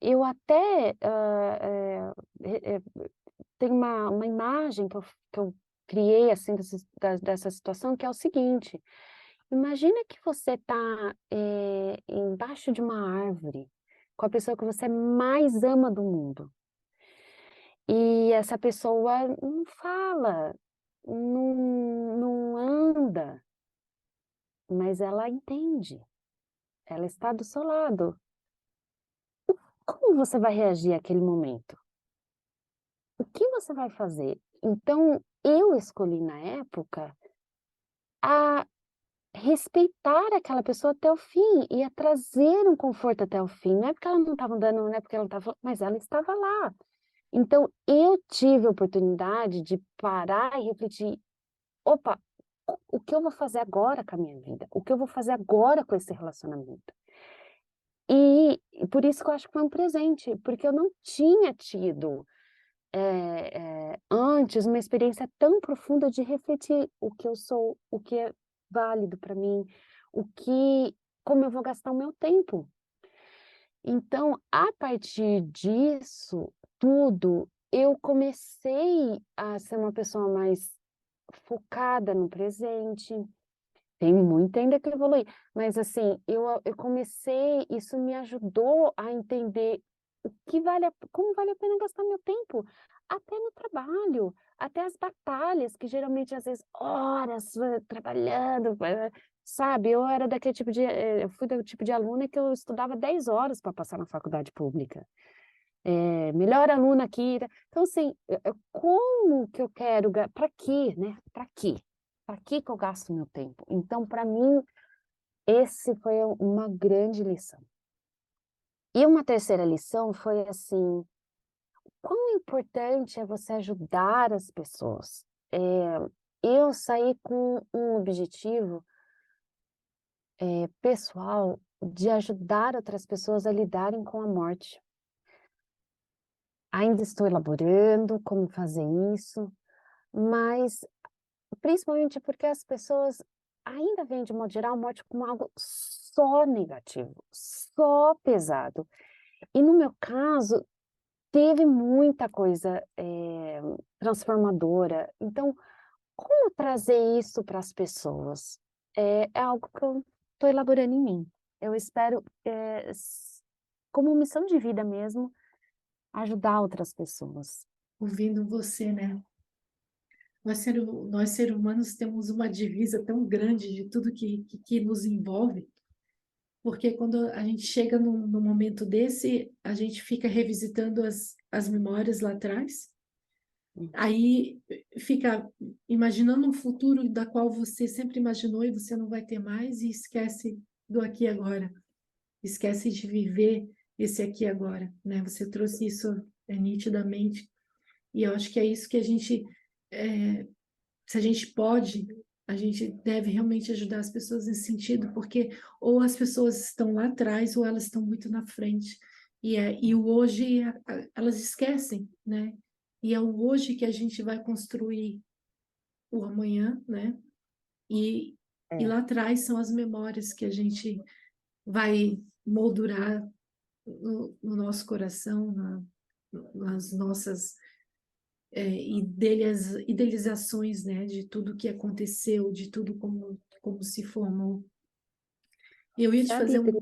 eu até tenho uma imagem que eu criei assim, dessa situação, que é o seguinte: imagina que você está embaixo de uma árvore com a pessoa que você mais ama do mundo. E essa pessoa não fala, não anda, mas ela entende, ela está do seu lado. Como você vai reagir àquele momento? O que você vai fazer? Então, eu escolhi na época a respeitar aquela pessoa até o fim e a trazer um conforto até o fim. Não é porque ela não estava andando, não é porque ela estava, mas ela estava lá. Então, eu tive a oportunidade de parar e refletir: opa, o que eu vou fazer agora com a minha vida? O que eu vou fazer agora com esse relacionamento? E por isso que eu acho que foi um presente, porque eu não tinha tido antes uma experiência tão profunda de refletir o que eu sou, o que é válido para mim, como eu vou gastar o meu tempo. Então, a partir disso tudo, eu comecei a ser uma pessoa mais focada no presente. Tem muito ainda que evoluir, mas assim, eu comecei, isso me ajudou a entender como vale a pena gastar meu tempo, até no trabalho, até as batalhas, que geralmente às vezes horas trabalhando, sabe? Eu fui do tipo de aluna que eu estudava 10 horas para passar na faculdade pública. Melhor aluna aqui. Então, assim, como que eu quero, para quê, né? Para quê? Para que eu gasto meu tempo? Então, para mim, esse foi uma grande lição. E uma terceira lição foi assim: quão importante é você ajudar as pessoas. Eu saí com um objetivo pessoal de ajudar outras pessoas a lidarem com a morte. Ainda estou elaborando como fazer isso, mas principalmente porque as pessoas ainda veem, de modo geral, a morte como algo só negativo, só pesado. E no meu caso, teve muita coisa transformadora. Então, como trazer isso para as pessoas? É algo que eu estou elaborando em mim. Eu espero, como missão de vida mesmo, ajudar outras pessoas. Ouvindo você, né? Nós seres humanos temos uma divisa tão grande de tudo que nos envolve, porque quando a gente chega num momento desse, a gente fica revisitando as memórias lá atrás, aí fica imaginando um futuro da qual você sempre imaginou e você não vai ter mais e esquece do aqui e agora, esquece de viver esse aqui e agora, né? Você trouxe isso nitidamente e eu acho que é isso que a gente se a gente pode, a gente deve realmente ajudar as pessoas nesse sentido, porque ou as pessoas estão lá atrás ou elas estão muito na frente. E o hoje, elas esquecem, né? E é o hoje que a gente vai construir o amanhã, né? E, e É, lá atrás são as memórias que a gente vai moldurar no nosso coração, nas nossas idealizações, né, de tudo que aconteceu, de tudo como se formou. Eu ia te sabe, fazer Dri?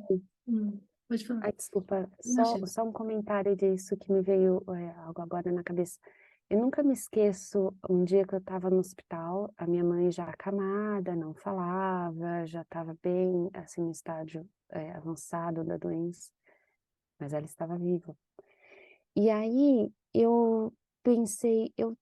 pode falar. Ai, desculpa, Imagina. só um comentário disso que me veio algo agora na cabeça. Eu nunca me esqueço um dia que eu estava no hospital, a minha mãe já acamada, não falava, já estava bem, assim, no estágio avançado da doença, mas ela estava viva. E aí eu pensei, eu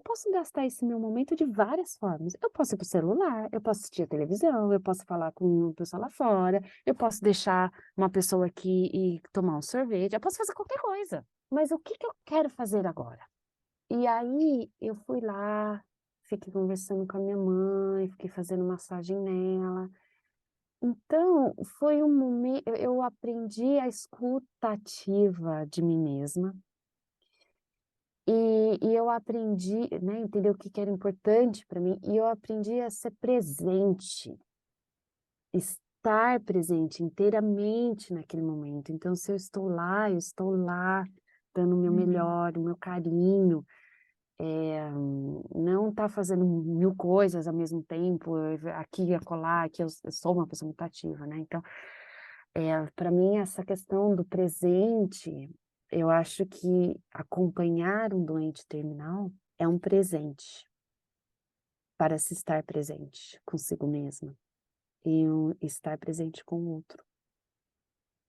posso gastar esse meu momento de várias formas. Eu posso ir pro celular, eu posso assistir a televisão, eu posso falar com uma pessoa lá fora, eu posso deixar uma pessoa aqui e tomar um sorvete, eu posso fazer qualquer coisa. Mas o que que eu quero fazer agora? E aí eu fui lá, fiquei conversando com a minha mãe, fiquei fazendo massagem nela. Então, foi um momento, eu aprendi a escuta ativa de mim mesma. E eu aprendi, né, entender o que que era importante para mim, e eu aprendi a ser presente, estar presente inteiramente naquele momento. Então, se eu estou lá, dando o meu Uhum. melhor, o meu carinho, não tá fazendo mil coisas ao mesmo tempo, aqui e acolá, que eu sou uma pessoa muito ativa, né? Então, para mim, essa questão do presente, eu acho que acompanhar um doente terminal é um presente para se estar presente consigo mesma e estar presente com o outro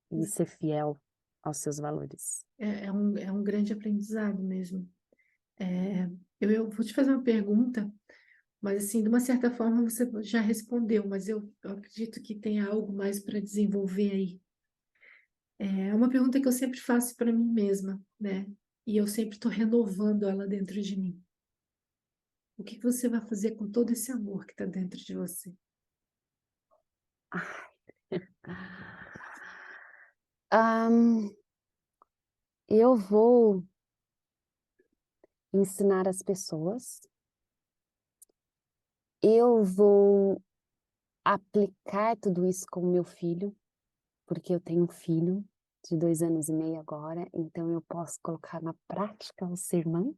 e ser fiel aos seus valores. É um grande aprendizado mesmo. Eu vou te fazer uma pergunta, mas assim, de uma certa forma você já respondeu, mas eu acredito que tem algo mais para desenvolver aí. É uma pergunta que eu sempre faço para mim mesma, né? E eu sempre estou renovando ela dentro de mim. O que que você vai fazer com todo esse amor que está dentro de você? Ahn, eu vou ensinar as pessoas, eu vou aplicar tudo isso com o meu filho, porque eu tenho um filho de 2 anos e meio agora, então eu posso colocar na prática o ser mãe,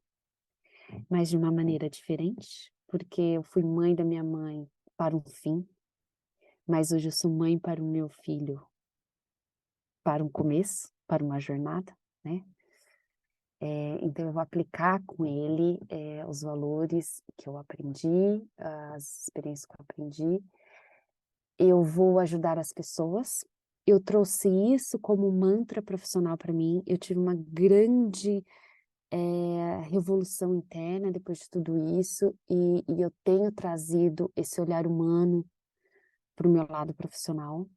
mas de uma maneira diferente, porque eu fui mãe da minha mãe para um fim, mas hoje eu sou mãe para o meu filho, para um começo, para uma jornada, né? Então eu vou aplicar com ele os valores que eu aprendi, as experiências que eu aprendi. Eu vou ajudar as pessoas. Eu trouxe isso como mantra profissional para mim. Eu tive uma grande revolução interna depois de tudo isso, e eu tenho trazido esse olhar humano para o meu lado profissional.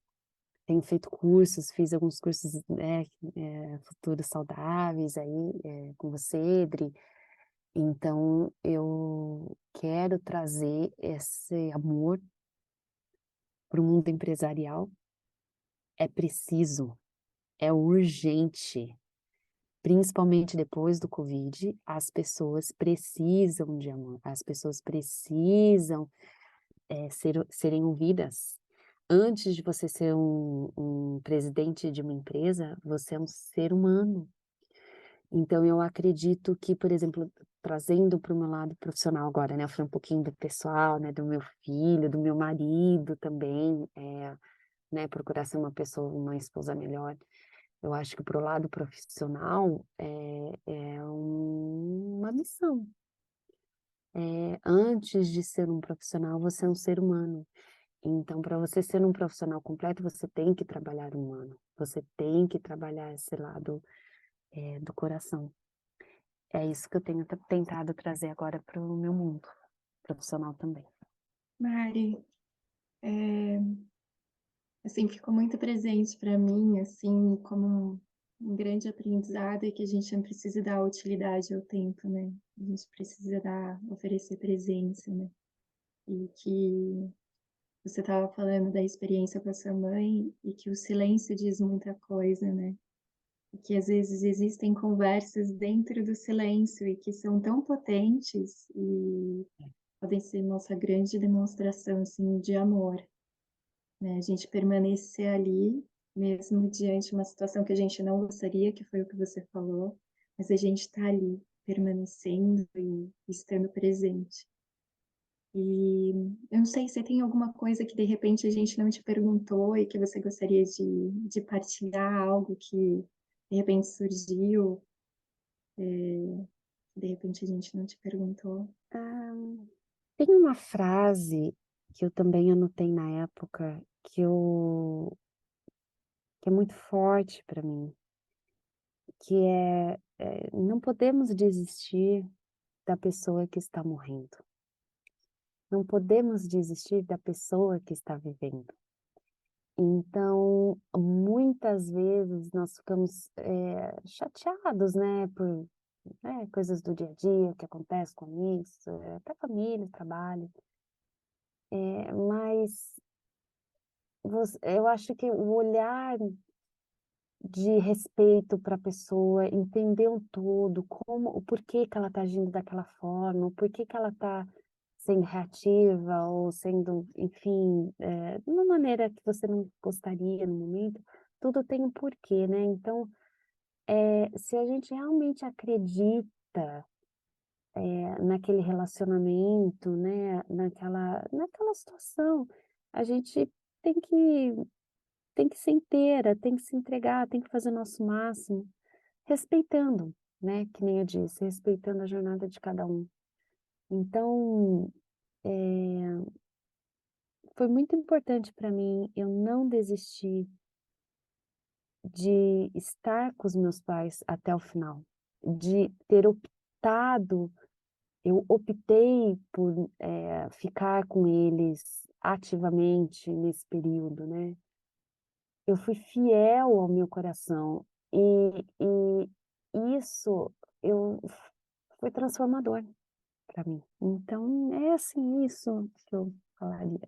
Tenho feito cursos, fiz alguns cursos, futuros saudáveis aí, com você, Edri. Então, eu quero trazer esse amor para o mundo empresarial. É preciso, é urgente principalmente depois do Covid, as pessoas precisam de amor, as pessoas precisam serem ouvidas. Antes de você ser um presidente de uma empresa, você é um ser humano. Então eu acredito que, por exemplo, trazendo para o meu lado profissional agora, né, eu falei um pouquinho do pessoal, né, do meu filho, do meu marido também, né, procurar ser uma pessoa, uma esposa melhor. Eu acho que pro lado profissional é uma missão. Antes de ser um profissional, você é um ser humano. Então, para você ser um profissional completo, você tem que trabalhar o humano. Você tem que trabalhar esse lado, do coração. É isso que eu tenho tentado trazer agora para o meu mundo profissional também. Mari, assim, ficou muito presente para mim, assim, como um grande aprendizado, é que a gente não precisa dar utilidade ao tempo, né? A gente precisa oferecer presença, né? E que você estava falando da experiência com a sua mãe e que o silêncio diz muita coisa, né? E que às vezes existem conversas dentro do silêncio e que são tão potentes e podem ser nossa grande demonstração, assim, de amor, né? A gente permanecer ali, mesmo diante de uma situação que a gente não gostaria, que foi o que você falou, mas a gente está ali, permanecendo e estando presente. E eu não sei se tem alguma coisa que de repente a gente não te perguntou e que você gostaria de partilhar, algo que de repente surgiu, que de repente a gente não te perguntou. Ah, tem uma frase que eu também anotei na época que é muito forte para mim, que não podemos desistir da pessoa que está morrendo. Não podemos desistir da pessoa que está vivendo. Então, muitas vezes nós ficamos chateados, né, por coisas do dia a dia que acontecem com amigos, até família, trabalho. Mas eu acho que o olhar de respeito para a pessoa, entender um todo, o porquê que ela está agindo daquela forma, o porquê que ela está sendo reativa ou sendo, enfim, de uma maneira que você não gostaria no momento, tudo tem um porquê, né? Então, se a gente realmente acredita naquele relacionamento, né, naquela situação, a gente tem que tem que ser inteira, tem que se entregar, tem que fazer o nosso máximo, respeitando, né, que nem eu disse, respeitando a jornada de cada um. Então, foi muito importante para mim eu não desistir de estar com os meus pais até o final, de ter optado, eu optei por ficar com eles ativamente nesse período, né? Eu fui fiel ao meu coração e isso foi transformador para mim. Então é assim isso que eu falaria.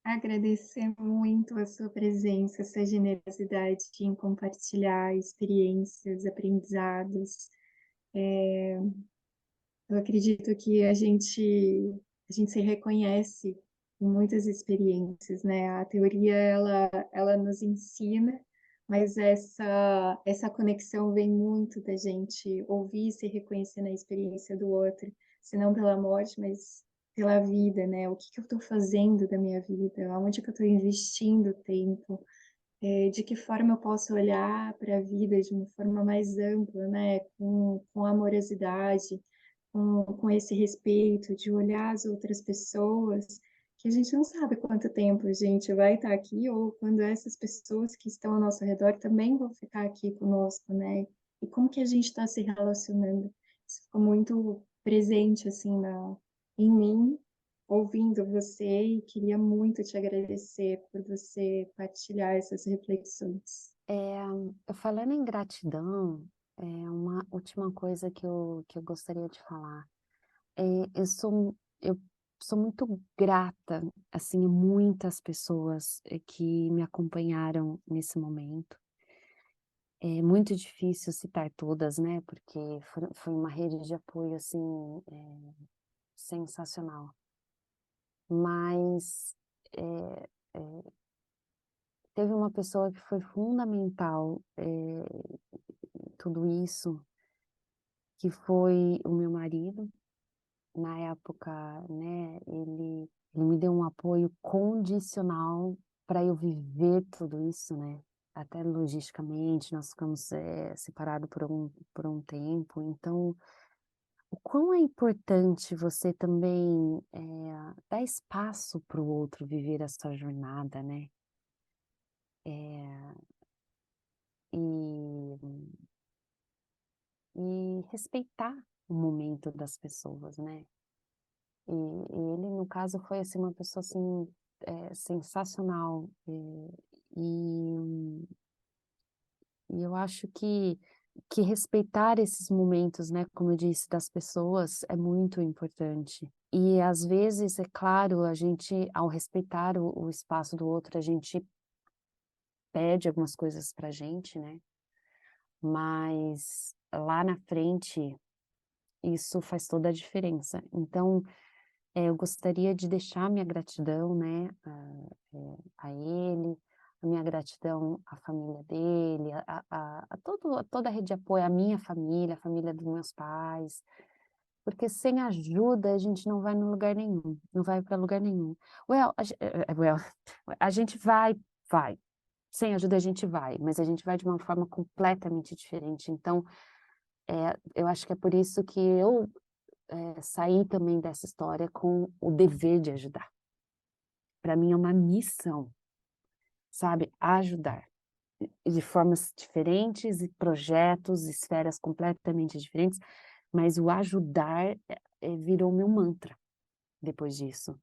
Agradecer muito a sua presença, essa generosidade em compartilhar experiências, aprendizados. Eu acredito que a gente se reconhece em muitas experiências, né? A teoria ela nos ensina, mas essa conexão vem muito da gente ouvir e se reconhecer na experiência do outro, se não pela morte, mas pela vida, né? O que que eu estou fazendo da minha vida? Aonde que eu estou investindo tempo? De que forma eu posso olhar para a vida de uma forma mais ampla, né? Com amorosidade, com esse respeito, de olhar as outras pessoas, que a gente não sabe quanto tempo a gente vai estar aqui, ou quando essas pessoas que estão ao nosso redor também vão ficar aqui conosco, né? E como que a gente está se relacionando? Isso ficou muito presente, assim, em mim, ouvindo você, e queria muito te agradecer por você partilhar essas reflexões. Falando em gratidão, uma última coisa que eu gostaria de falar. Eu sou muito grata, assim, a muitas pessoas que me acompanharam nesse momento. É muito difícil citar todas, né? Porque foi uma rede de apoio, assim, sensacional. Mas é, é, teve uma pessoa que foi fundamental em tudo isso, que foi o meu marido. Na época, né, ele me deu um apoio condicional para eu viver tudo isso, né? Até logisticamente, nós ficamos separados por um tempo. Então, o quão é importante você também dar espaço para o outro viver a sua jornada, né? E, e respeitar o momento das pessoas, né? E ele, no caso, foi assim, uma pessoa assim, sensacional. E, e eu acho que respeitar esses momentos, né, como eu disse, das pessoas é muito importante. E às vezes, é claro, a gente, ao respeitar o espaço do outro, a gente pede algumas coisas pra gente, né? Mas lá na frente, isso faz toda a diferença. Então, eu gostaria de deixar minha gratidão, né, a ele, a minha gratidão à família dele, a toda a rede de apoio, à minha família, a família dos meus pais, porque sem ajuda a gente não vai no lugar nenhum, não vai para lugar nenhum. Well, a gente vai. Sem ajuda a gente vai, mas a gente vai de uma forma completamente diferente. Então, eu acho que é por isso que eu saí também dessa história com o dever de ajudar. Para mim é uma missão, sabe? Ajudar. De formas diferentes, e projetos, esferas completamente diferentes, mas o ajudar virou meu mantra depois disso.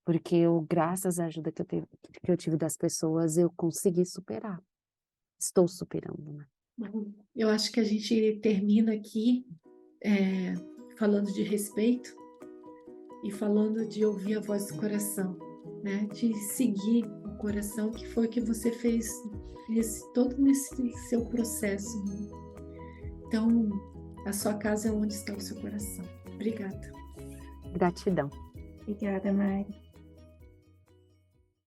Porque eu, graças à ajuda que eu tive das pessoas, eu consegui superar. Estou superando, né? Bom, eu acho que a gente termina aqui falando de respeito e falando de ouvir a voz do coração, né? De seguir o coração, que foi o que você fez todo nesse seu processo, né? Então, a sua casa é onde está o seu coração. Obrigada. Gratidão. Obrigada, Mari.